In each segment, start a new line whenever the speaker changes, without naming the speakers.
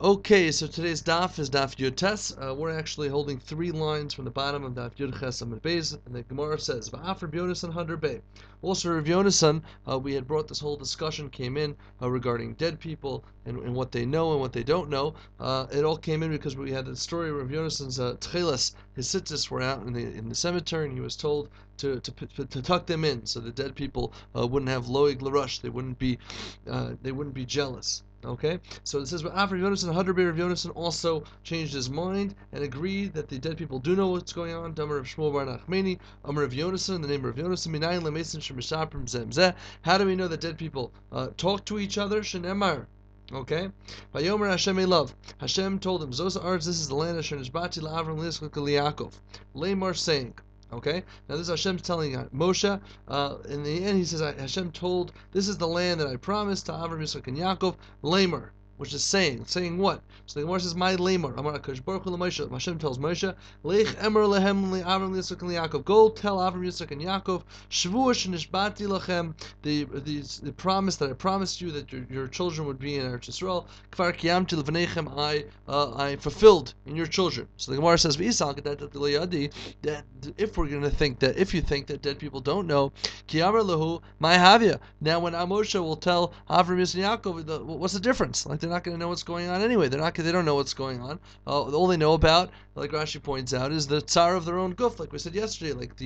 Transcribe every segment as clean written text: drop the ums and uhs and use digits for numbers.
Okay, so today's daf is daf Yud Tes. We're actually holding 3 lines from the bottom of daf Yud Ches Amud Beis, and the Gemara says, "Va'af Rav Yonasan Hadar Bey." Also, Rav Yonasan, we had brought this whole discussion came in regarding dead people and what they know and what they don't know. It all came in because we had the story of Rav Yonasan's Tchelas. His sittis were out in the cemetery, and he was told to tuck them in so the dead people wouldn't have loig larush. They wouldn't be jealous. Okay, so it says, after Rav Yonasan, Hadar Bey, Rav Yonasan also changed his mind and agreed that the dead people do know what's going on. Damar Rav Shmuel bar Nachmani, Amar Rav Yonasan, the name of Rav Yonasan, Minayin lemesin shemishaprim zem zeh. How do we know that dead people talk to each other? Shenemar. Okay, Vayomer Hashem love. Hashem told him, Zos Arz, this is the land of Shenishbati LaAvram Liskuk Yaakov. Lamar saying. Okay, now this is Hashem telling Moshe. In the end, he says Hashem told, "This is the land that I promised to Avram, Yitzchak, and Yaakov." Lamer, which is saying what? So the Gemara says, "My lamer." Amar Hakadosh Baruch Hu Moshe. Hashem tells Moshe, "Lech emer lehem leAvram, Yitzchak, and Yaakov." Go tell Avram, Yitzchak, and Yaakov, "Shvuah shenishbati lachem," the promise that I promised you that your children would be in Eretz Yisrael. Kvar kiyamti levanechem, I fulfilled in your children. So the Gemara says, that if you think that dead people don't know, Kiyamar lahu my havya. Now when Moshe will tell Avram, Yitzchak, and Yaakov, what's the difference? Like, they're not going to know what's going on anyway. They don't know what's going on. All they know about, like Rashi points out, is the tsar of their own guf, like we said yesterday, like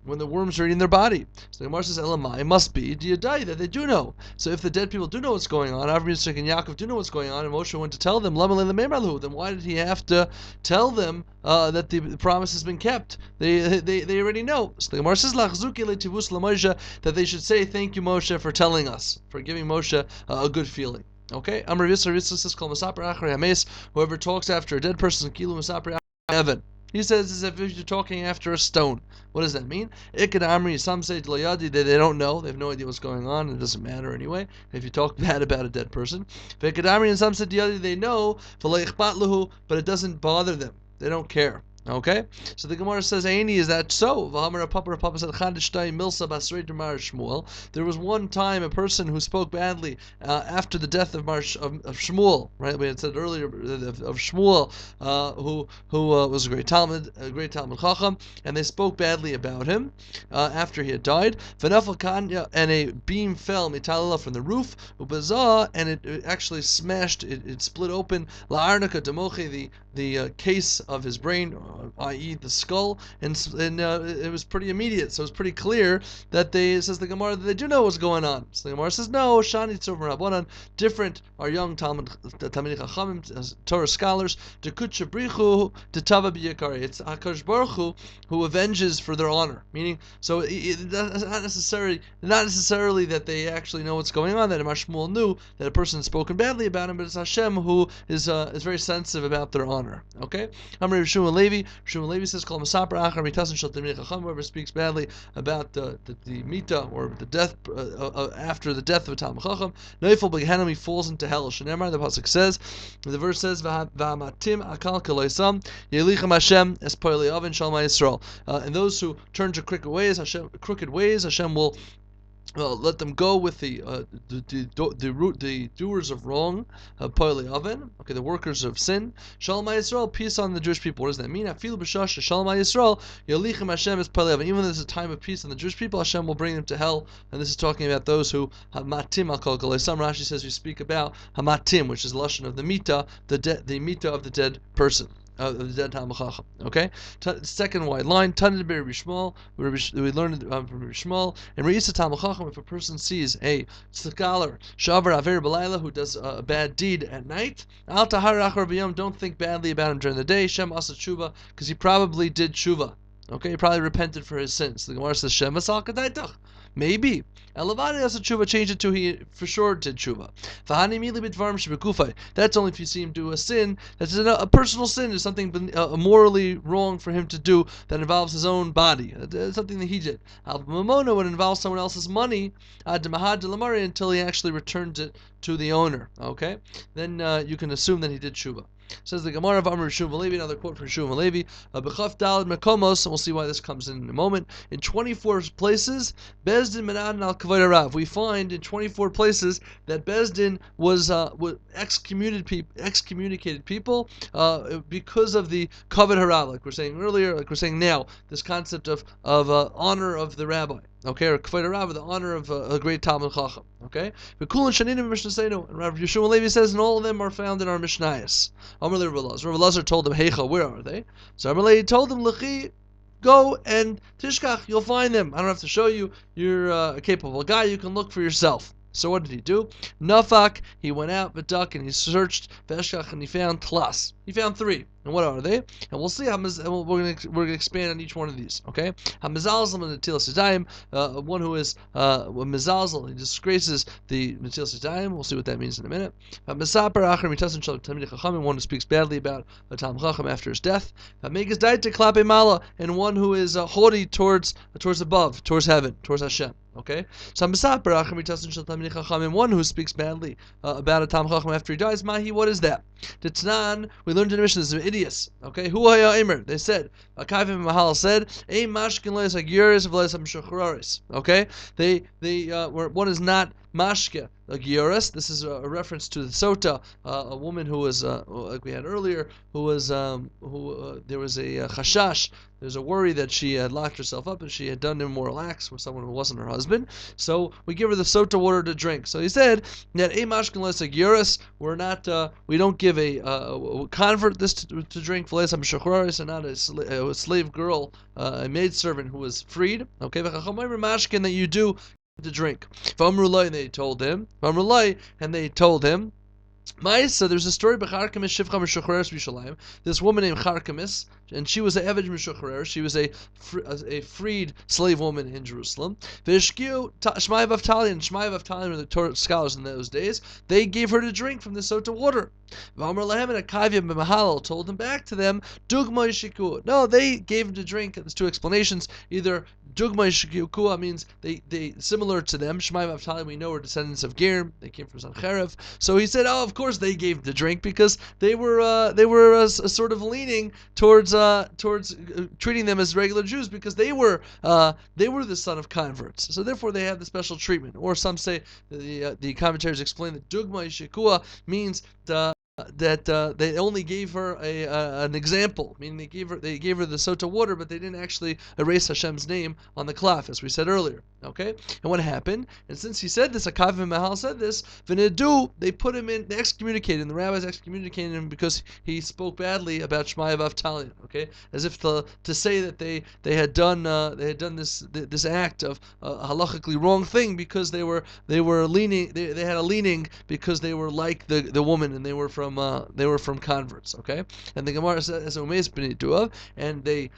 when the worms are eating their body. So the Gemara says, Elamai must be diyadai, that they do know. So if the dead people do know what's going on, Avram, Yitzchak, and Yaakov do know what's going on, and Moshe went to tell them, then why did he have to tell them that the promise has been kept? They already know. So the Gemara says, that they should say, thank you, Moshe, for telling us, for giving Moshe a good feeling. Okay? Amar Yisra says, whoever talks after a dead person, kilu masaper Evan. He says as if you're talking after a stone. What does that mean? Ikad Amri, some say that they don't know, they have no idea what's going on, it doesn't matter anyway, if you talk bad about a dead person. Ikad Amri, and some say they know, but it doesn't bother them. They don't care. Okay, so the Gemara says, "Aini, is that so?" Papa said, there was one time a person who spoke badly after the death of Shmuel. Right, we had said earlier of Shmuel, who was a great Talmud Chacham, and they spoke badly about him after he had died. And a beam fell from the roof, and it actually smashed. It split open the case of his brain, i.e. the skull, and it was pretty immediate, so it's pretty clear that says the Gemara, that they do know what's going on. So the Gemara says, no, Shani Tzov Rabbanan, different are young Talmidei Chachamim, Torah scholars, Dekut Shabrichu, Detava B'Yakari. It's HaKadosh Baruch Hu who avenges for their honor, meaning, so it's not necessarily that they actually know what's going on, that Shmuel knew that a person had spoken badly about him, but it's Hashem who is very sensitive about their honor. Okay? Amar Shmuel Levi says, "Kol masaper achar mitasin shel Talmidei Chacham." Whoever speaks badly about the mita, or the death after the death of a Talmid Chacham, noifel b'gehenom, he falls into hell. Shenemar, the pasuk says, the verse says, "V'hamatim akal kaloisam yelichem Hashem es poilei oven shalma Yisrael." And those who turn to crooked ways, Hashem will let them go with the doers of wrong, the workers of sin. Shalom Yisrael, peace on the Jewish people. What does that mean? Afilu b'shash Shalom Yisrael, Yolichem Hashem is Poilei Oven. Even though there's a time of peace on the Jewish people, Hashem will bring them to hell. And this is talking about those who hamatim al kol galei. Some Rashi says we speak about hamatim, which is lashon of the mita, the mita of the dead person. The dead Talmid Chacham. Okay, second wide line. Tanid Rabbi Shmuel. We learned from Rabbi Shmuel. And Reisa Talmid Chacham, if a person sees a scholar Shavar Aver B'Layla who does a bad deed at night, Al Tahar Achar B'Yom, don't think badly about him during the day. Shem Asa Tshuva, because he probably did Tshuva. Okay, he probably repented for his sins. The Gemara says Shem Asal Kadaitach. Maybe. Elavadi as a tshuva, change it to he for sure did tshuva. That's only if you see him do a sin that's a personal sin, is something morally wrong for him to do that involves his own body, something that he did. Al-Mamona would involve someone else's money until he actually returns it to the owner. Okay, then you can assume that he did tshuva. Says the Gemara of Amr Rishon Levi, another quote from Rishon Levi, B'chaf Daled Mekomos, and we'll see why this comes in a moment. In 24 places, Bezdin Menadan al Kavod Harav. We find in 24 places that Bezdin was excommunicated people because of the Kavod Harav, like we're saying earlier, like we're saying now, this concept of honor of the rabbi. Okay, or Kavod Harav, the honor of a great Talmud Chacham. Okay, but Kulan Shaninim Mishnah Seinu, and Rav Yeshua Levi says, and all of them are found in our Mishnayos. Amar le Rav Elazar told them, Heicha, where are they? So Amar le told them, Lechi, go and Tishkach, you'll find them. I don't have to show you. You're a capable guy. You can look for yourself. So what did he do? Nafak, he went out, V'dak, and he searched, Veshkach, and he found Tlas. He found 3. And what are they? And we'll see how we're going to expand on each one of these. Okay? Hamazalzal and Netilas Yadayim, one who is Mizalzal, he disgraces the Netilas Yadayim. We'll see what that means in a minute. Hamasaper Achar Mitasan Shal Talmidei Chachamim, one who speaks badly about a Talmid Chacham after his death. Hamegas Daita Klape Mala, and one who is haughty towards above, towards heaven, towards Hashem. Okay, so one who speaks badly about a Talmid Chacham after he dies, Mahi, what is that? T'tznan, we learned in the Mishnah, this is idiots. Okay, Hu haya Emer, they said, Akavim Mahal said, Ein mashkin leis hagiris v'leis hamshuchraris. Okay, they were, one is not mashke a gioris. This is a reference to the sota, a woman who was like we had earlier, who was there was a chashash. There's a worry that she had locked herself up and she had done immoral acts with someone who wasn't her husband. So we give her the sota water to drink. So he said that a mashkin leis hagiris, we're not, we don't give a convert this to drink v'leis hamshuchraris, and not a slave girl, a maidservant who was freed. Okay, mashkin that you do to drink. V'amrulai, and they told him. Ma'isa, there's a story about Charkamis Shivcha Meshuchreres B'Yushalayim. This woman named Charkamis, and she was an Eved Meshuchreres. She was a freed slave woman in Jerusalem. V'Ishkiu Shmai Vavtali, and Shmai Vavtali were the Torah scholars in those days. They gave her to drink from the sota water. V'Amar Lahem, and Akavia B'Mahalal told them back to them, Dugma Yishiku. No, they gave him to drink. There's 2 explanations. Either Dugma Yishikua means they similar to them. Shmai Vavtali, we know, are descendants of Gerim. They came from Zancherev. So he said, of course they gave the drink because they were sort of leaning towards treating them as regular Jews because they were the son of converts. So therefore they had the special treatment. Or some say the commentators explain that Dugma Yishikua means that they only gave her an example, meaning they gave her the sota water, but they didn't actually erase Hashem's name on the cloth, as we said earlier. Okay, and what happened? And since he said this, Akavim Mahal said this, V'nedu, they put him in, they excommunicated him. The rabbis excommunicated him because he spoke badly about Shmaya Vavtalion. Okay, as if to say that they had done this act of a halachically wrong thing because they were leaning, they had a leaning because they were like the woman and they were from converts. Okay, and the Gemara says Umeis b'nei Duav, and he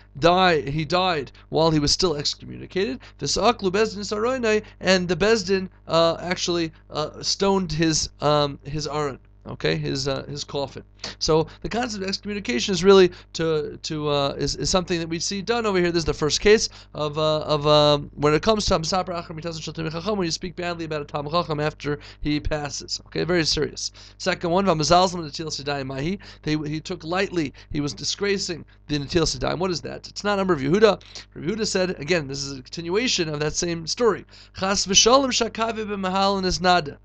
died while he was still excommunicated. V'sa'aklu Bezdin Saroinai, and the Bezdin actually stoned his aron. Okay, his coffin. So the concept of excommunication is really is something that we see done over here. This is the first case of when it comes to when you speak badly about a Talmid Chacham after he passes. Okay, very serious. Second one, he took lightly. He was disgracing the Netilas Yadayim. What is that? It's not Amar Yehuda. Yehuda said again. This is a continuation of that same story. Chas v'shalom shakavi b'mahal and nada.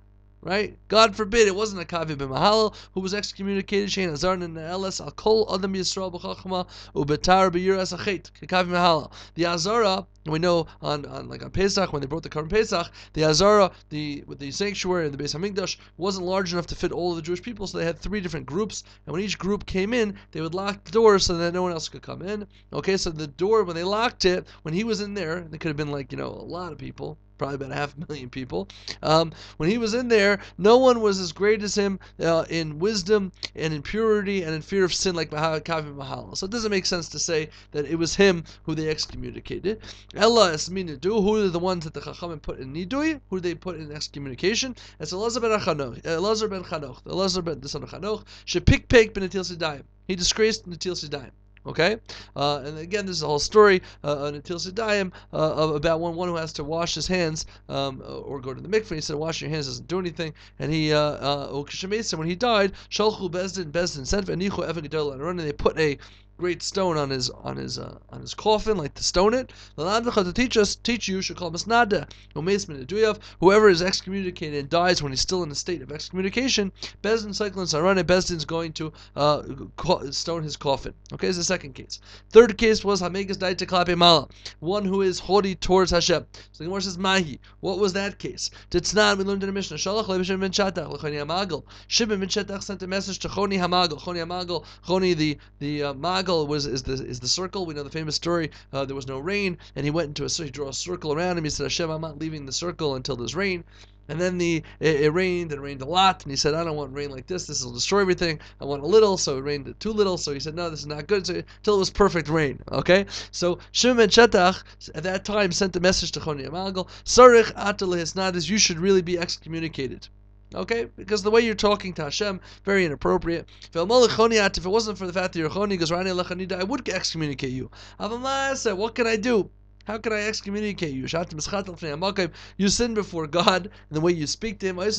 Right? God forbid it wasn't a Kavi b'Mahal who was excommunicated. Shein Azarn and Elas Al Kol Adam Yisrael b'Chachma Ubetar b'Yiras Achet Kavi B'Mahal. The Azara, we know on Pesach when they brought the Korban Pesach, the Azara, with the sanctuary and the Beis Hamikdash wasn't large enough to fit all of the Jewish people, so they had 3 different groups. And when each group came in, they would lock the doors so that no one else could come in. Okay, so the door, when they locked it, when he was in there, and there could have been a lot of people. Probably about 500,000 people. When he was in there, no one was as great as him in wisdom and in purity and in fear of sin like Kavi Mahal. So it doesn't make sense to say that it was him who they excommunicated. Ella Esminidu, who are the ones that the Chachamim put in Nidui? Who they put in excommunication? It's Elazar ben Chanoch, the son of Chanoch, Shepikpek ben Netilas Yadayim. He disgraced Netilas Yadayim. Okay, and again, this is a whole story on Atil Sidayim about one who has to wash his hands or go to the mikveh. He said, "Washing your hands doesn't do anything." And he, when he died, Shalchu Bezdin sent V'anichu Even Gedol and they put a great stone on his coffin, like to stone it. To teach you, should call Masnada. Whoever is excommunicated and dies when he's still in a state of excommunication, Bezdin Cyclin Sarane, Bezdin's going to stone his coffin. Okay, this is the second case. Third case was Hamegas died to Klape Mala, one who is haughty towards Hashem. So the Gemara says, Mahi. What was that case? Titznan, we learned in the Mishnah. Shalach leBishim ben Shatach lechoni Hamagal. Shimon ben Shatach sent a message to Choni Hamagal. Choni Hamagal. Choni the Magal is the circle. We know the famous story. There was no rain, and he went into he drew a circle around him. He said, Hashem, I'm not leaving the circle until there's rain. And then it rained a lot, and he said, I don't want rain like this will destroy everything. I want a little, so it rained too little, so he said, no, this is not good, so until it was perfect rain, okay? So Shimon ben Shetach at that time sent a message to Choni Hamagal, Sarich atal hisnadis, you should really be excommunicated. Okay, because the way you're talking to Hashem, very inappropriate. If it wasn't for the fact that you're Choni, because I would excommunicate you. What can I do? How can I excommunicate you? You sin before God in the way you speak to Him, and He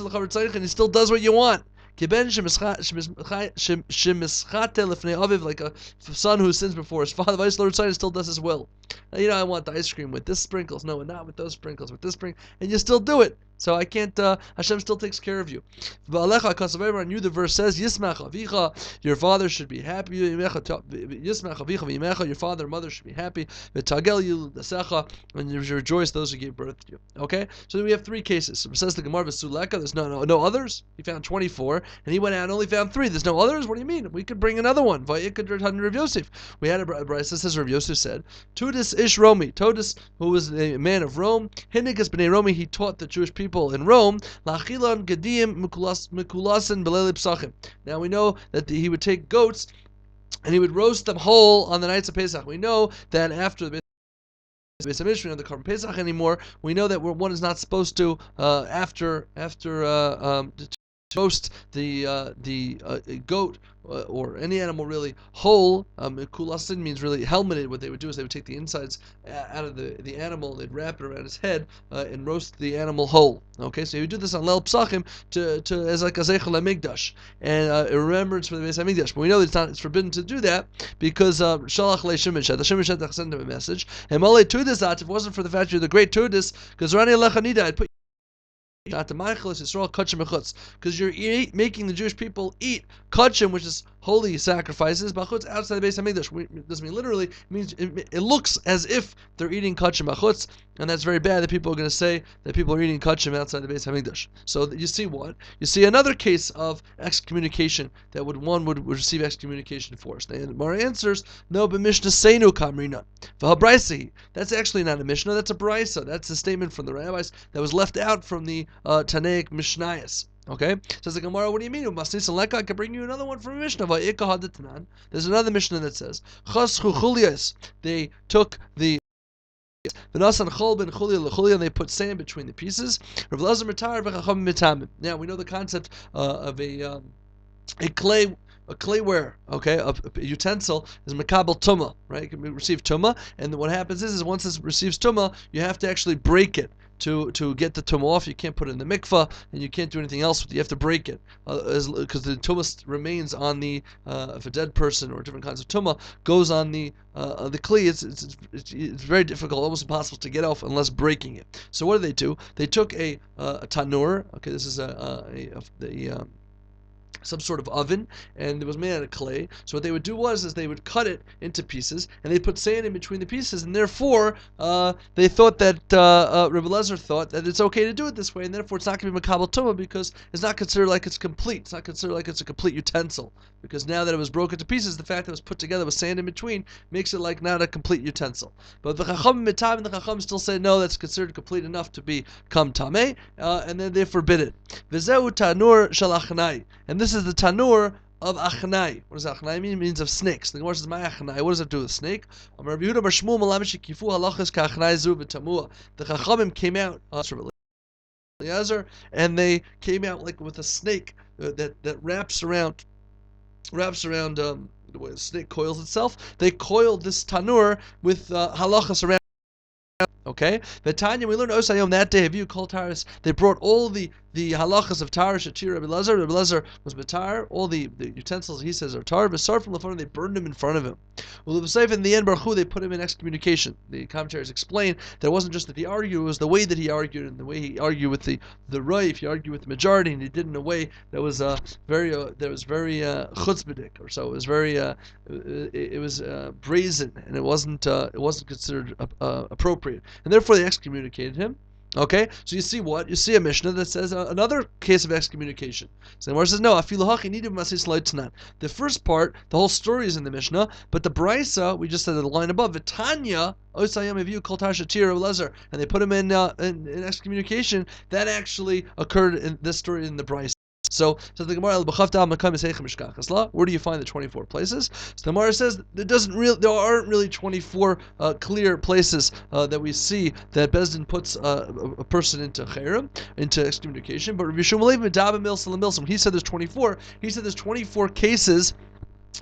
still does what you want. Like a son who sins before his father, still does his will. I want the ice cream with this sprinkles. No, not with those sprinkles, with this sprinkle. And you still do it. So I can't, Hashem still takes care of you. And you, the verse says, your father should be happy. Your father and mother should be happy. And you rejoice those who gave birth to you. Okay? So then we have three cases. So it says the Gemara Suleka, there's no others. He found 24, and he went out and only found 3. There's no others? What do you mean? We could bring another one. We had a brayso that says Rav Yosef said, Tudis Ish Romi, Todis, who was a man of Rome, Hinikas b'nei Romi, he taught the Jewish people in Rome, Lachilan Gedim Mikulasin Beleli Psachim. Now we know that he would take goats and he would roast them whole on the nights of Pesach. We know that after the Beis Hamikdash, we don't have the Korban Pesach anymore. We know that one is not supposed to after roast the goat or any animal really whole. Kulasin means really helmeted. What they would do is they would take the insides out of the animal, they'd wrap it around his head and roast the animal whole. Okay, so you do this on Leil Psachim to as like a Zeichel HaMikdash and a remembrance for the Beis Hamikdash. But we know that it's forbidden to do that because Shalach Le Shimon Shetach, Shimon Shetach sent him a message. And Malei Tudis, if it wasn't for the fact you're the great Tudis, because Rani Lechanida, I'd put because you're making the Jewish people eat kachim, which is holy sacrifices, bachutz, outside the Beis Hamikdash. It doesn't mean literally. It means it looks as if they're eating kachim bachutz, and that's very bad that people are going to say that people are eating kachim outside the Beis Hamikdash. So you see what? You see another case of excommunication that one would receive excommunication for. And Mara answers, no, but Mishnah Seinu Kamrina. V'habraisi. That's actually not a Mishnah, that's a Braisa. That's a statement from the rabbis that was left out from the Tanaic Mishnayos. Okay? Says the Gemara, what do you mean? I can bring you another one from Mishnah. There's another Mishnah that says, they took the and they put sand between the pieces. Now we know the concept of a clayware, okay, a utensil is makabel tuma, right? It can receive tuma, and what happens is once it receives tuma, you have to actually break it to get the tuma off. You can't put it in the mikvah, and you can't do anything else with it. You have to break it because the tuma remains on the if a dead person or different kinds of tuma goes on the kli. It's very difficult, almost impossible to get off unless breaking it. So what do? They took a tanur. Okay, this is some sort of oven, and it was made out of clay. So what they would do is they would cut it into pieces, and they put sand in between the pieces, and therefore they thought that Rebbe Lezer thought that it's okay to do it this way, and therefore it's not going to be makabel tumah because it's not considered like it's complete. It's not considered like it's a complete utensil because now that it was broken to pieces, the fact that it was put together with sand in between makes it like not a complete utensil. But the Chacham still say no, that's considered complete enough to become tameh, and then they forbid it. V'zeu tanur shalachnai, and this is the tanur of achnai. What does achnai mean? It means of snakes. The Gemara says, "My achnai." What does it do with snake? The Chachamim came out and they came out like with a snake that wraps around the way the snake coils itself, they coiled this tanur with halachas around. Okay, the Tanya we learned Osayom that day. Have you called Taurus? They brought all the halachas of Taurus Shatir Rabbi Lezer. Rabbi Lezer was betar. All the utensils he says are tar. Besar from Lefon, they burned him in front of him. Well, in the end, Baruch they put him in excommunication. The commentaries explain that it wasn't just that he argued; it was the way that he argued and the way he argued with the Raif. He argued with the majority, and he did it in a way that was very chutzpahdik, or so. It was very it was brazen, and it wasn't considered appropriate, and therefore they excommunicated him. Okay, so you see what? You see a Mishnah that says another case of excommunication. So the Gemara says, no, the first part, the whole story is in the Mishnah, but the Brisa, we just said the line above, Vitanya, and they put him in excommunication, that actually occurred in this story in the Brisa. So the Gemara, where do you find the 24 places? So the Gemara says there aren't really 24 clear places that we see that Bezdin puts a person into cherem, into excommunication. But Rabbi Shmuel, he said there's 24. He said there's 24 cases.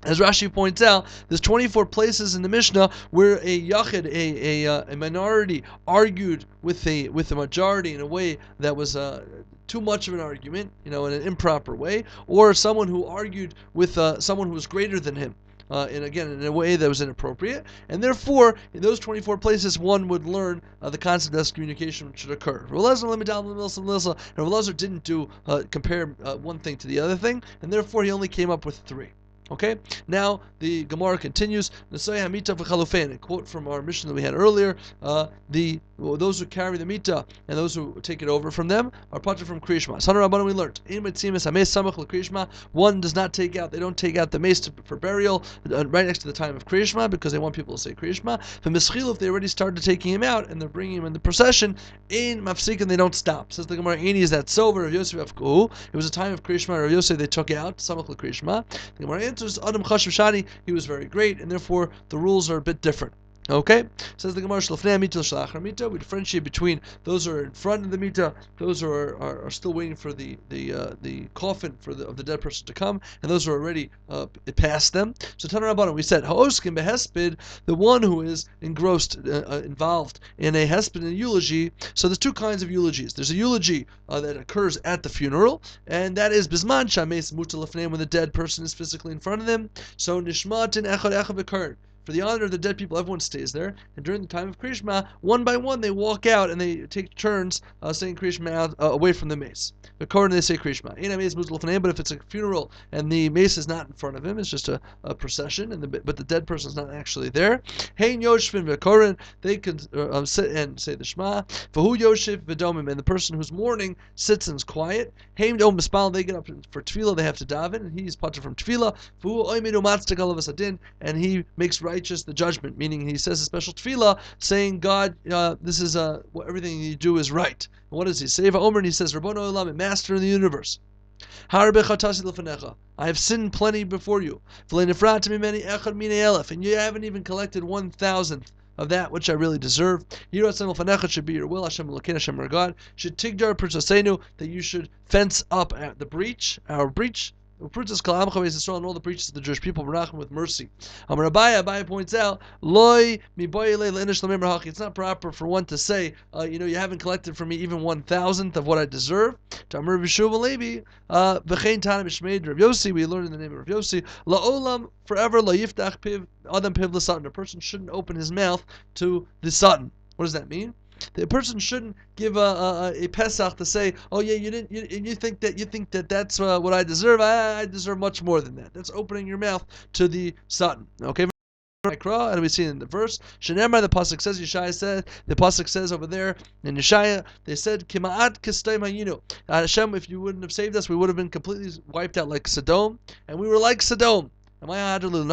As Rashi points out, there's 24 places in the Mishnah where a yachid, a minority, argued with the majority in a way that was too much of an argument, in an improper way, or someone who argued with someone who was greater than him. And again, in a way that was inappropriate, and therefore, in those 24 places, one would learn the concept of excommunication should occur. Rav Elazar didn't compare one thing to the other thing, and therefore he only came up with 3. Okay, now the Gemara continues. A quote from our mission that we had earlier. Those who carry the mita and those who take it over from them are parted from Kriyishma. We learned one does not take out. They don't take out the mace for burial right next to the time of Kriyishma because they want people to say Kriyishma. If they already started taking him out and they're bringing him in the procession, in mafsik and they don't stop. Says the Gemara, is that so? Rav Yosef Afkuhu. It was a time of Kriyishma. Rav Yosef they took out samach l'Kriyishma. The Gemara answers, Adam Chashav Shani. He was very great, and therefore the rules are a bit different. Okay, says the Gemara, we differentiate between those who are in front of the mita, those who are still waiting for the coffin of the dead person to come, and those who are already past them. So Tana Rabbanan, we said ha'oskin behesped, the one who is involved in a hesped, in a eulogy. So there's 2 kinds of eulogies. There's a eulogy that occurs at the funeral, and that is bisman shames mutalafneim, when the dead person is physically in front of them. So nishmatin echad v'kern. For the honor of the dead people, everyone stays there. And during the time of Kriyishma, one by one, they walk out and they take turns saying Kriyishma out, away from the mace. According they say Kriyishma. But if it's a funeral and the mace is not in front of him, it's just a procession, but the dead person is not actually there. Hein Yoshvin v'korin, they can sit and say the Shema. V'hu Yoshiv v'domim, and the person who's mourning sits and is quiet. Hein Dom Mispal, they get up for tefillah, they have to daven, and he's parted from tefillah. V'hu oimidu matztek alav asadin, and he makes righteous the judgment, meaning he says a special tefillah, saying, God, this is everything you do is right. And what does he say? Omer, and he says, Rabbono Olam, Master of the universe, I have sinned plenty before you, and you haven't even collected 1,000th of that which I really deserve. Should be your will, Hashem our God. Should tigdar purchasenu, that you should fence up our breach, and all the breaches of the Jewish people, with mercy. Abaye points out, it's not proper for one to say, you haven't collected from me even 1,000th of what I deserve. We learn in the name of Rav Yossi, la'olam, forever, la'iftach piv, adam piv l'satan. A person shouldn't open his mouth to the satan. What does that mean? The person shouldn't give a pesach to say, "Oh yeah, you think that that's what I deserve. I deserve much more than that." That's opening your mouth to the satan. Okay. And we see in the verse, Shenemar, the pasuk says, the pasuk says over there in Yeshaya, they said, Kima'at kistay mayinu. Hashem, if you wouldn't have saved us, we would have been completely wiped out like Sodom, and we were like Sodom. What does the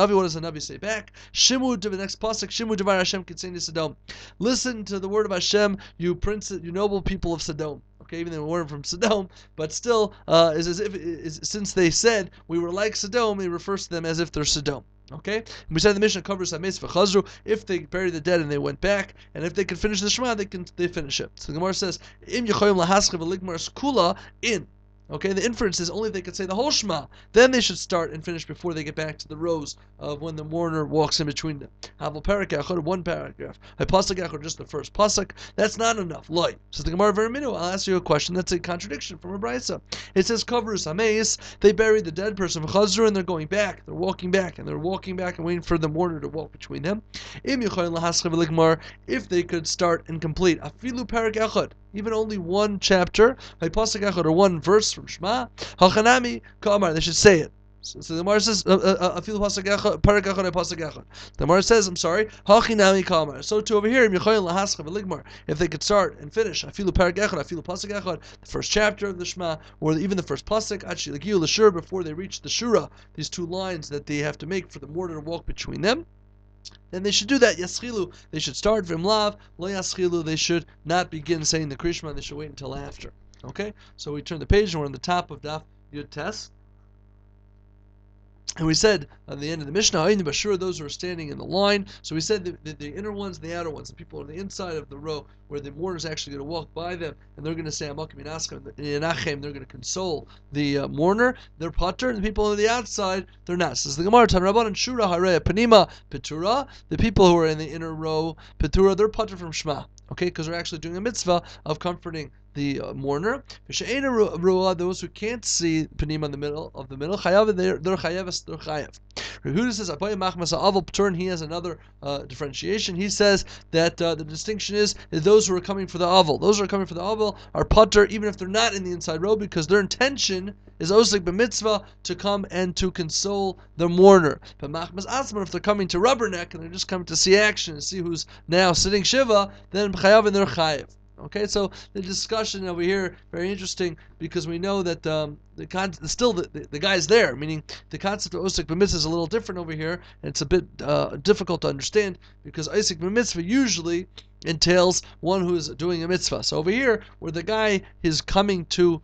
Navi say back? Shimu to the next pasuk. Shimu devar Hashem kitzeni Sodom. Listen to the word of Hashem, you princes, you noble people of Sodom. Okay, even though we weren't from Sodom, but still, since they said we were like Sodom, it refers to them as if they're Sodom. Okay, and we said the Mishnah covers Hametz v'chazru. If they buried the dead and they went back, and if they could finish the Shema, they finish it. So the Gemara says, Im yechoyim lahaschiv v'ligmar skula in. Okay, the inference is only if they could say the whole Shema, then they should start and finish before they get back to the rows of when the mourner walks in between them. Havel paragraph, one paragraph. A pasuk or just the first pasuk. That's not enough. Loy. Says the Gemara very minute. I'll ask you a question. That's a contradiction from a brisa. It says coverus hameis. They buried the dead person of Chazru and they're going back. They're walking back and they're walking back and waiting for the mourner to walk between them. If they could start and complete afilu paragraph, even only one chapter, or one verse from Shema, Hachanami Kamar, they should say it. So the Gemara says, the Gemara says, I'm sorry, Hachinami Kamar. So too over here, if they could start and finish, the first chapter of the Shema, or even the first pasuk, before they reach the Shura, these two lines that they have to make for the mourner to walk between them, then they should do that. Yaschilu, they should start v'imlav. Lo yaschilu, they should not begin saying the Krishma. They should wait until after. Okay, so we turn the page and we're on the top of Daf Yud Tes. And we said at the end of the Mishnah, those who are standing in the line. So we said the inner ones, the outer ones, the people on the inside of the row, where the mourner is actually going to walk by them, and they're going to say Amakim Yinaschem, they're going to console the mourner. They're patur, and the people on the outside, they're not. Says the Gemara, Tan Rabban and Shura Hareya Panima Petura. The people who are in the inner row, Petura, they're patur from Shema. Okay, because they're actually doing a mitzvah of comforting the mourner. Those who can't see panim in the middle, chayav, they're chayav. Rehuda says Abaye Machmas Aval Ptur, and he has another differentiation. He says that the distinction is those who are coming for the aval. Those who are coming for the aval are patur even if they're not in the inside row, because their intention is osik b'mitzvah to come and to console the mourner. But Machmas Asman, if they're coming to rubberneck and they're just coming to see action and see who's now sitting shiva, then chayav and they're chayav. Okay, so the discussion over here very interesting, because we know that the guy's there, meaning the concept of osik b'mitzvah is a little different over here, and it's a bit difficult to understand, because osik b'mitzvah usually entails one who is doing a mitzvah. So over here, where the guy is coming to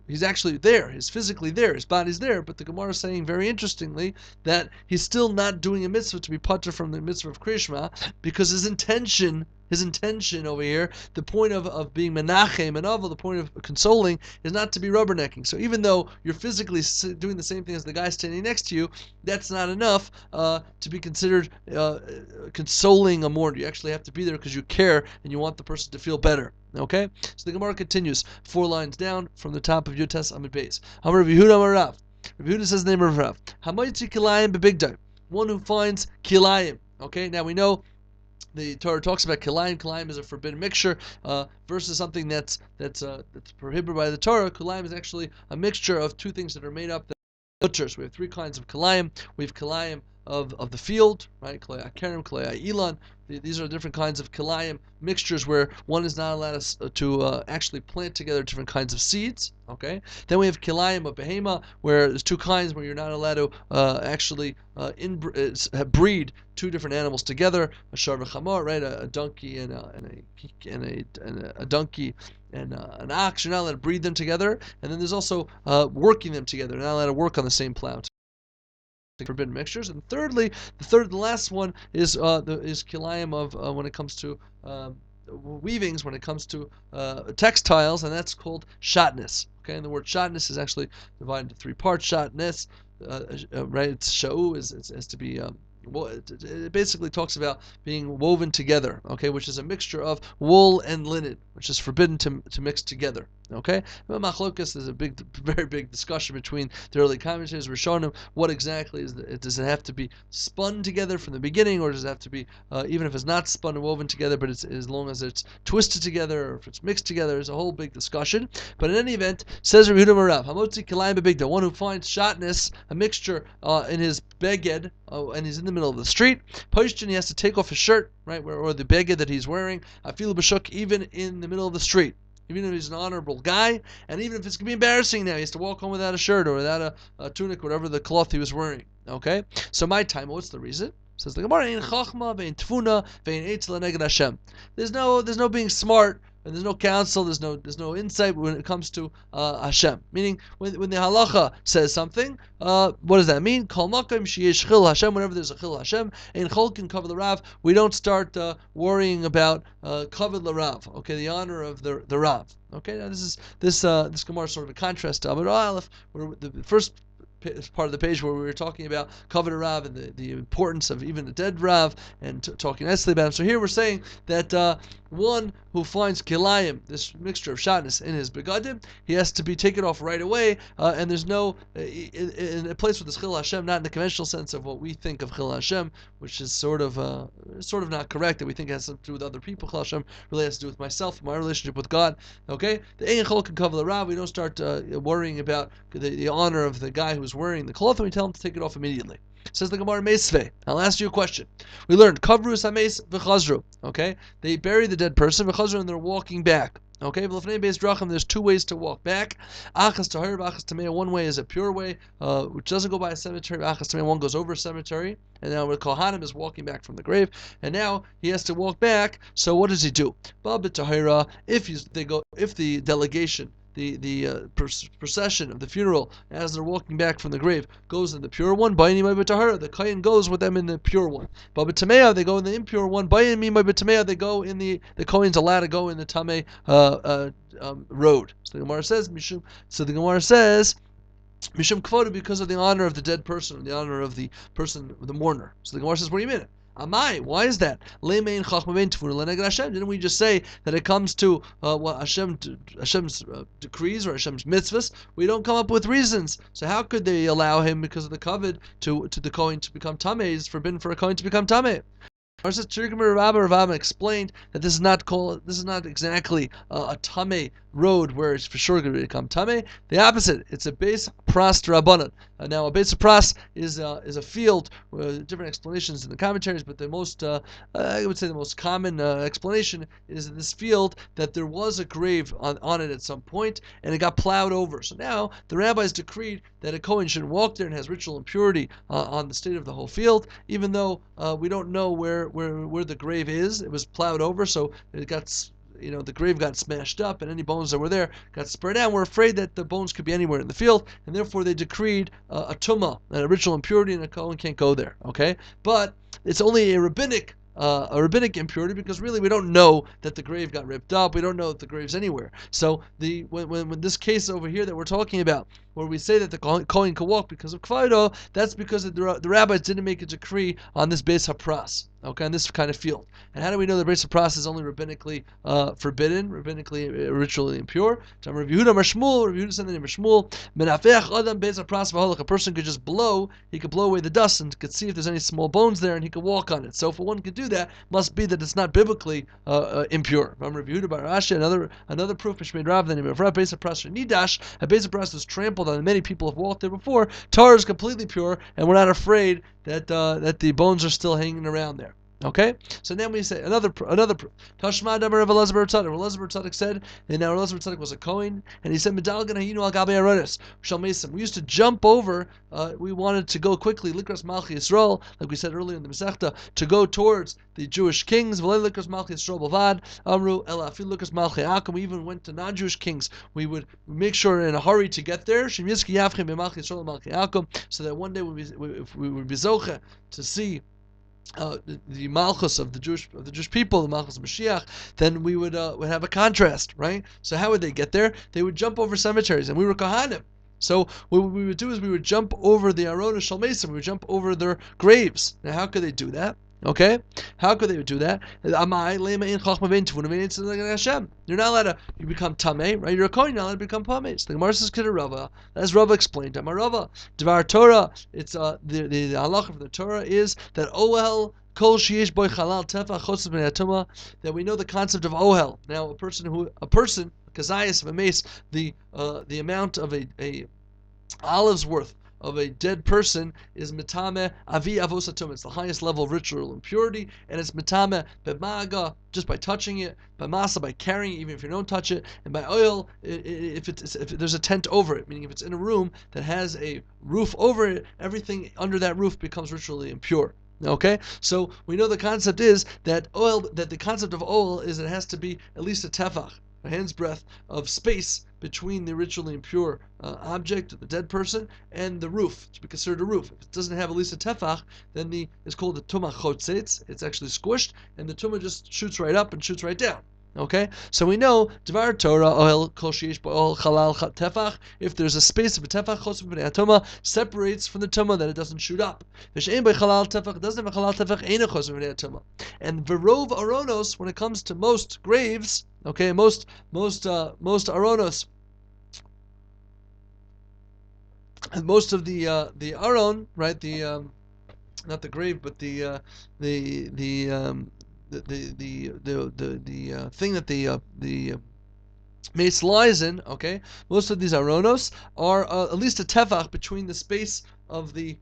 he's actually there, he's physically there, his body's there, but the Gemara is saying very interestingly that he's still not doing a mitzvah to be patur from the mitzvah of Krishma, because his intention over here, the point of being menachem and aval, the point of consoling, is not to be rubbernecking. So even though you're physically doing the same thing as the guy standing next to you, that's not enough to be considered consoling a mourner. You actually have to be there because you care and you want the person to feel better. Okay? So the Gemara continues, 4 lines down from the top of Yud Tes Amud Beis. Amar Rav Yehuda Amar Rav. Rav Yehuda says the name of Rav. Hamayitzi kilayim bebigdai. One who finds kilayim. Okay? Now we know the Torah talks about kilayim. Kilayim is a forbidden mixture versus something that's prohibited by the Torah. Kilayim is actually a mixture of two things that are made up. Butchers. We have 3 kinds of kilayim. We have kilayim of the field, right? Kalei Akarim, Kalei Ilan. These are different kinds of kilayim mixtures where one is not allowed to actually plant together different kinds of seeds. Okay. Then we have kilayim of behema, where there's 2 kinds where you're not allowed to actually breed 2 different animals together. A shar v'chamor, right? A donkey and a donkey and an ox. You're not allowed to breed them together. And then there's also working them together. You're not allowed to work on the same plow. Forbidden mixtures. And thirdly, the last one is kilayim of when it comes to weavings, when it comes to textiles, and that's called shatnez. Okay, and the word shatnez is actually divided into 3 parts. Shatnez, right? It's sha'u is to be. It basically talks about being woven together, okay, which is a mixture of wool and linen, which is forbidden to mix together. Okay, Machlokas is a very big discussion between the early commentators. We're showing them what exactly does it have to be spun together from the beginning, or does it have to be even if it's not spun and woven together, but it's as long as it's twisted together, or if it's mixed together. There's a whole big discussion. But in any event, says Rav Yehuda Marav, Hamotzi Kilayim Bebigda, one who finds shatnez, a mixture in his beged, and he's in the middle of the street. Poishtin, he has to take off his shirt, right, or the beged that he's wearing. Afilu b'shuk, even in the middle of the street. Even if he's an honorable guy, and even if it's going to be embarrassing now, he has to walk home without a shirt or without a tunic, whatever the cloth he was wearing. Okay? So my time, what's the reason? Says the Gemara, Ein chachma, vein tfuna, vein eitz leneged Hashem. There's no being smart, and there's no counsel, there's no insight when it comes to Hashem. Meaning, when the halacha says something, what does that mean? Kol makom sheyesh chil Hashem. Whenever there's a chil Hashem, in cholkin kavod l'rav, we don't start worrying about kavod l'rav. Okay, the honor of the Rav. Okay, now this Gemara is sort of a contrast to Amud Aleph, where the first part of the page where we were talking about Kavod Rav and the importance of even a dead Rav and talking nicely about him. So here we're saying that one who finds kilayim, this mixture of shatnez, in his begadim, he has to be taken off right away, and there's no, in a place with this chil Hashem, not in the conventional sense of what we think of chil Hashem, which is sort of not correct, that we think it has something to do with other people. Chil Hashem really has to do with myself, my relationship with God. Okay? The ein chol kavod Rav, we don't start worrying about the honor of the guy who's wearing the cloth, and we tell him to take it off immediately. Says the Gemara Meisvei. I'll ask you a question. We learned Kavru Sameis v'chazru. Okay, they bury the dead person v'chazru, and they're walking back. Okay, there's two ways to walk back. Achas tahir, achas tamei. One way is a pure way, which doesn't go by a cemetery. Achas tamei, one goes over a cemetery. And now Kohanim is walking back from the grave, and now he has to walk back. So what does he do? Ba'bit tahira. If the delegation, the procession of the funeral, as they're walking back from the grave, goes in the pure one, the Kohen goes with them in the pure one. But B'Tamei, they go in the impure one. They go in the Kohen's allowed to go in the Tamei road. So the Gemara says, Mishum Kvoda, because of the honor of the dead person, the honor of the person, the mourner. So the Gemara says, what do you mean? Amai, why is that? Didn't we just say that it comes to what Hashem's decrees or Hashem's mitzvahs? We don't come up with reasons. So how could they allow him, because of the covet, to the Kohen to become tamei? It's forbidden for a Kohen to become tamei. Rav explained that this is not exactly a tamei road where it's for sure going to become tamei. The opposite, it's a beis pras rabbanan. Now a beis pras is a field with different explanations in the commentaries, but the most I would say the most common explanation is in this field that there was a grave on it at some point and it got plowed over. So now the rabbis decreed that a Kohen shouldn't walk there and has ritual impurity on the state of the whole field, even though we don't know where the grave is. It was plowed over, so it got, the grave got smashed up, and any bones that were there got spread out. We're afraid that the bones could be anywhere in the field, and therefore they decreed a tumah, a ritual impurity, and a Kohen can't go there. Okay, but it's only a rabbinic impurity, because really we don't know that the grave got ripped up. We don't know that the grave's anywhere. So when this case over here that we're talking about, where we say that the Kohen can walk because of Kvairo, that's because the rabbis didn't make a decree on this Beis HaPras, okay, on this kind of field. And how do we know the Beis HaPras is only rabbinically forbidden, rabbinically ritually impure? Rav Yehuda said in Shmuel, Menafech Adam Beis HaPras v'holach. A person could just he could blow away the dust and could see if there's any small bones there, and he could walk on it. So if one could do that, must be that it's not biblically impure. Rav Yehuda bar Ashi, another proof, Mishmei Rav, that if Rav Beis HaPras Nidash, a Beis HaPras was trampled on, and many people have walked there before, tar is completely pure, and we're not afraid that the bones are still hanging around there. Okay, so then we say another proof. Tashma Damar Rav Elazar bar Tzadok. Rav Elazar bar Tzadok said, and now Rav Elazar bar Tzadok was a Kohen, and he said, "Medalgan hayinu al gabe aronis shel mesim." We used to jump over. We wanted to go quickly, likras Malchi Yisrael, like we said earlier in the Masechta, to go towards the Jewish kings. V'lei likras Malchi Yisrael bavad amru ela afilu likras Malchi Akum. We even went to non-Jewish kings. We would make sure in a hurry to get there. Shim Yizki Yavchim b'Malchi Yisrael Malchi Akum, so that one day if we would be zoche to see the malchus of the Jewish people, the malchus of Mashiach, then we would have a contrast, right? So how would they get there? They would jump over cemeteries, and we were Kohanim. So what we would do is we would jump over the Arona Shel Mesim, we would jump over their graves. Now how could they do that? Okay? How could they do that? You're not allowed to become tamei, right? You're a kohen, you're not allowed to become tamei. So the Gemara says, Rava, as Rava explained, Rava, Dvar Torah, it's the halacha from the Torah is that Ohel Kol Sheish Boy Chalal Tefa Chotz B'nei Atuma, that we know the concept of Ohel. Now a person Kazayas of a mace, the amount of a olive's worth of a dead person is metame avi avosatum. It's the highest level of ritual impurity, and it's metame bemaga, just by touching it, by masa, by carrying it, even if you don't touch it, and by oil, if there's a tent over it, meaning if it's in a room that has a roof over it, everything under that roof becomes ritually impure. Okay, so we know the concept is that the concept of oil is it has to be at least a tefach, a hand's breadth of space between the ritually impure object, the dead person, and the roof, to be considered a roof. If it doesn't have at least a tefach, then it's called the tumah chotzetz. It's actually squished, and the tumah just shoots right up and shoots right down. Okay, so we know Dvar Torah oil kol sheish oil chalal tefach. If there's a space of a tefach chutz b'nei tuma separates from the tuma, that it doesn't shoot up. V'shein by chalal tefach, it doesn't have a chalal tefach, ain't a chutz b'nei tuma. And verov aronos, when it comes to most graves, okay, most aronos, and most of the aron, right, the not the grave, but the thing that the mace lies in, okay, most of these aronos are at least a tefach between the space of the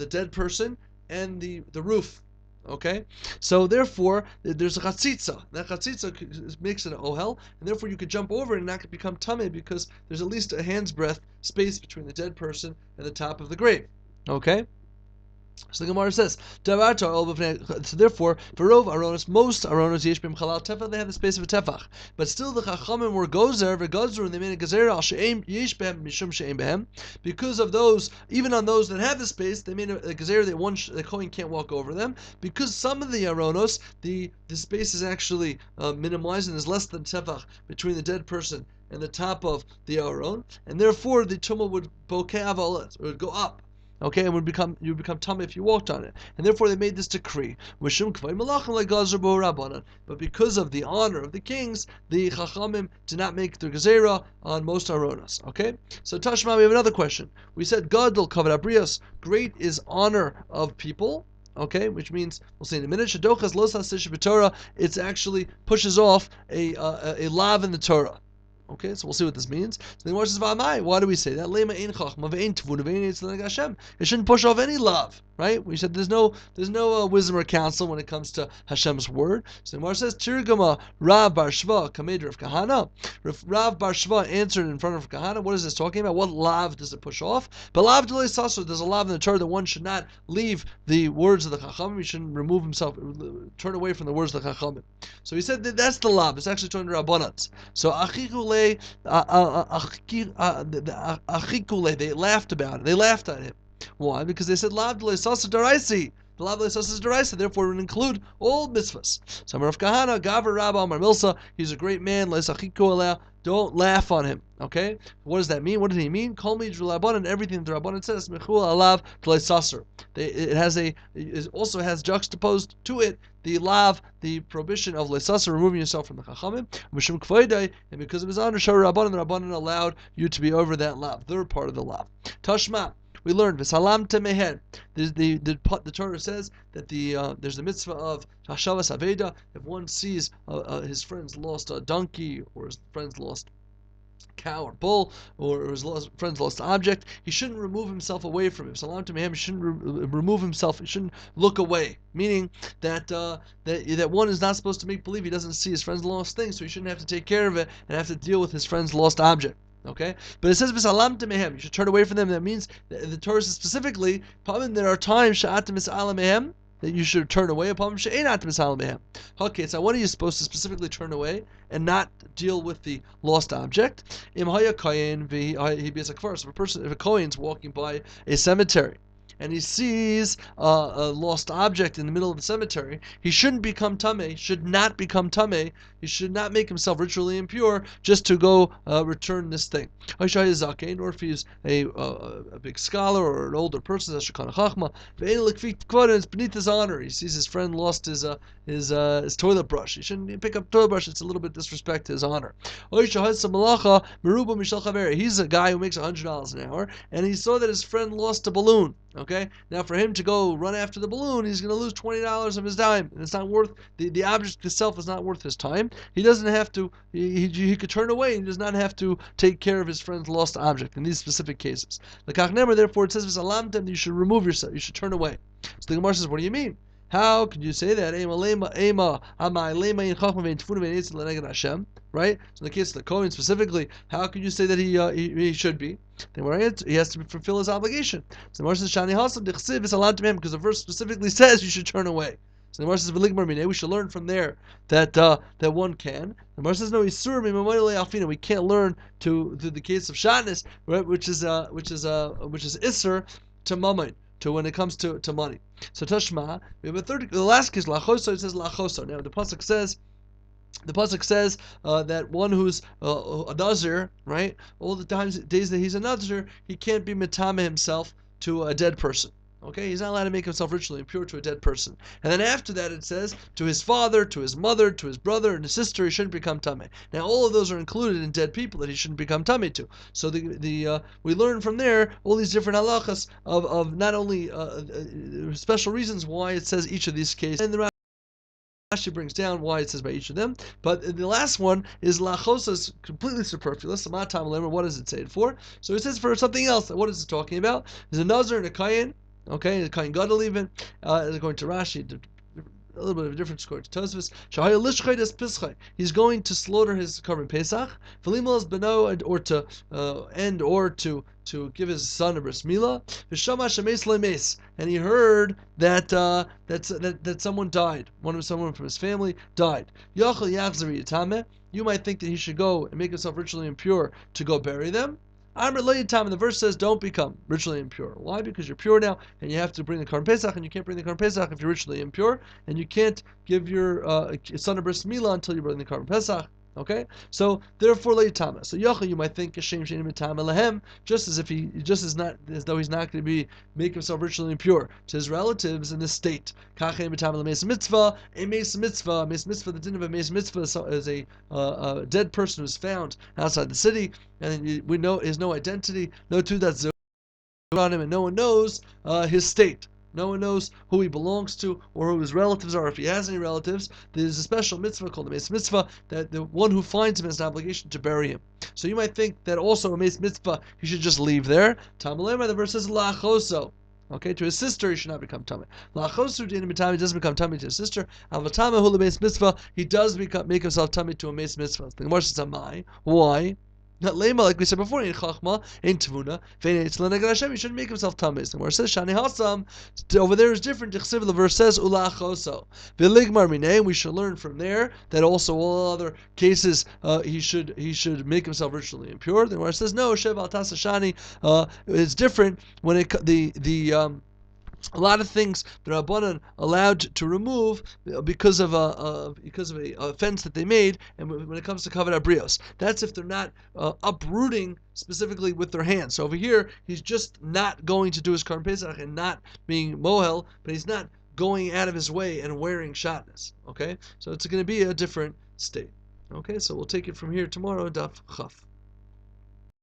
dead person and the roof. Okay, so therefore there's a chatzitza. That chatzitza makes it an ohel, and therefore you could jump over it and not become tameh because there's at least a hand's breadth space between the dead person and the top of the grave. Okay. So the Gemara says, so therefore, Varov Aronos, most Aronos Yesh Bim Chalal Tefach, they have the space of a Tefach. But still the Chachamim were Gozer, V'Gozer, and they made a Gezer al She'em Yesh Behem Mishum She'em Behem. Because of those, even on those that have the space, they made a Gezer that the Kohen can't walk over them. Because some of the Aronos, the space is actually minimized and there's less than Tefach between the dead person and the top of the Aron, and therefore the Tumah would bokeh avolet, or would go up. Okay, and you would become tummy if you walked on it, and therefore they made this decree. But because of the honor of the kings, the Chachamim did not make the gezerah on most aronas. Okay, so Tashma, we have another question. We said Gadol kavod abrios, great is honor of people. Okay, which means we'll see in a minute. Shadochas los hasish b'Torah. It actually pushes off a lav in the Torah. Okay, so we'll see what this means. So the Gemara says, why do we say that? It shouldn't push off any love, right? We said there's no wisdom or counsel when it comes to Hashem's word. So the Gemara says, Tirgama Rav Bar Shva Kamed Rav Kahana. Rav Bar Shva answered in front of Kahana. What is this talking about? What lav does it push off? But lav delay saso, there's a lav in the Torah that one should not leave the words of the Chachamim. He shouldn't remove himself, turn away from the words of the Chachamim. So he said that's the lav. It's actually turning to Rabbanat. So achikule, they laughed about it. They laughed at him. Why? Because they said lav delay saso daraisi. The lav delay saso daraisi. Therefore, it would include all mitzvahs. So Rav Kahana, Gavar Rabba Amar Milsa. He's a great man. Don't laugh on him. Okay? What does that mean? What did he mean? Kol mi Rabbanan, everything the Rabbanan says, Mechul alav delay saser. It also has juxtaposed to it the lav, the prohibition of lesaser, removing yourself from the chachamim, and because of his honor, the Rabbanan allowed you to be over that lav, third part of the lav. Tashma, we learned v'salam temehen. The Torah says that there's the mitzvah of hashavas aveda. If one sees his friend's lost a donkey or his friend's lost cow or bull or his friend's lost object, he shouldn't remove himself away from him. Salam to him, he shouldn't remove himself. He shouldn't look away. Meaning that one is not supposed to make believe he doesn't see his friend's lost thing, so he shouldn't have to take care of it and have to deal with his friend's lost object. Okay, but it says "B'salam mehem." You should turn away from them. That means the Torah says specifically, there are times sha'atim mis'alam mehem that you should turn away upon them. She'einat mis'alam mehem. Okay, so when are you supposed to specifically turn away and not deal with the lost object? Im haya kayin he be a kfar. So if a kohen's walking by a cemetery and he sees a lost object in the middle of the cemetery, he shouldn't become tameh, should not become tameh, he should not make himself ritually impure just to go return this thing. Or if he's a big scholar or an older person, it's beneath his honor. He sees his friend lost his toilet brush. He shouldn't pick up toilet brush. It's a little bit disrespect to his honor. He's a guy who makes $100 an hour, and he saw that his friend lost a balloon. Okay, now for him to go run after the balloon, he's going to lose $20 of his time, and it's not worth the object itself is not worth his time. He doesn't have to. He could turn away. He does not have to take care of his friend's lost object in these specific cases. The Kachnemer, therefore, it says that you should remove yourself. You should turn away. So the Gemara says, what do you mean? How could you say that? Hashem, right? So in the case of the Kohen specifically, how could you say that he should be? Then he has to fulfill his obligation. So the Gemara says, Shani Hasam because the verse specifically says you should turn away. So the Gemara says, we should learn from there that one can. The Gemara says, no, we can't learn to the case of Shatnez, right? Which is Isser to Mammon, to when it comes to money. So Tashma, we have the last case, Lachoso, it says Lachoso. Now the pasuk says that one who's a nazir, right? All the days that he's a nazir, he can't be mitame himself to a dead person. Okay, he's not allowed to make himself ritually impure to a dead person. And then after that, it says to his father, to his mother, to his brother, and his sister, he shouldn't become tameh. Now, all of those are included in dead people that he shouldn't become tameh to. So we learn from there all these different halachas of not only special reasons why it says each of these cases, and the Rashi brings down why it says by each of them, but the last one is lachosa is completely superfluous. What does it say it for? So it says for something else. What is it talking about? There's a nazir and a kayin. Okay, the kain gadol even according to Rashi, a little bit of a difference according to Tosfos. He's going to slaughter his korban Pesach, or to give his son a bris milah. And he heard that someone died. Someone from his family died. You might think that he should go and make himself ritually impure to go bury them. I'm related time, and the verse says, "Don't become ritually impure." Why? Because you're pure now, and you have to bring the korban Pesach, and you can't bring the korban Pesach if you're ritually impure, and you can't give your son a bris milah until you bring the korban Pesach. Okay, so therefore, leitama. So you might think Hashem shein mitama lehem, just as though he's not going to make himself ritually impure to his relatives in this state. Kachem mitama lemes mitzvah, a mes mitzvah. The din of a mes mitzvah is a dead person who's found outside the city, and we know is no identity, no two that's on him, and no one knows his state. No one knows who he belongs to or who his relatives are, if he has any relatives. There's a special mitzvah called the Meis Mitzvah that the one who finds him has an obligation to bury him. So you might think that also a Meis Mitzvah he should just leave there. Tamalema, the verse says lachoso. Okay, to his sister he should not become tamei. Lachosu din mitami, he doesn't become tamei to his sister. Avatama hu lemeis mitzvah, he does make himself tamei to a meis mitzvah. The Gemara says, "Amai, why?" Not lema, like we said before, in chachma, in tevuna, Hashem, he shouldn't make himself tamei. The Gemara says, "Shani hasam." Over there is different. The verse says, "Ulachoso." V'ligmar minei. We should learn from there that also all other cases he should make himself ritually impure. The Gemara says, "No, shev al tasa shani." It's different when a lot of things the Rabbanan allowed to remove because of a offense that they made, and when it comes to kavod habrios, that's if they're not uprooting specifically with their hands. So over here, he's just not going to do his korban pesach and not being mohel, but he's not going out of his way and wearing shatnez. Okay, so it's going to be a different state. Okay, so we'll take it from here tomorrow. Daf Chaf.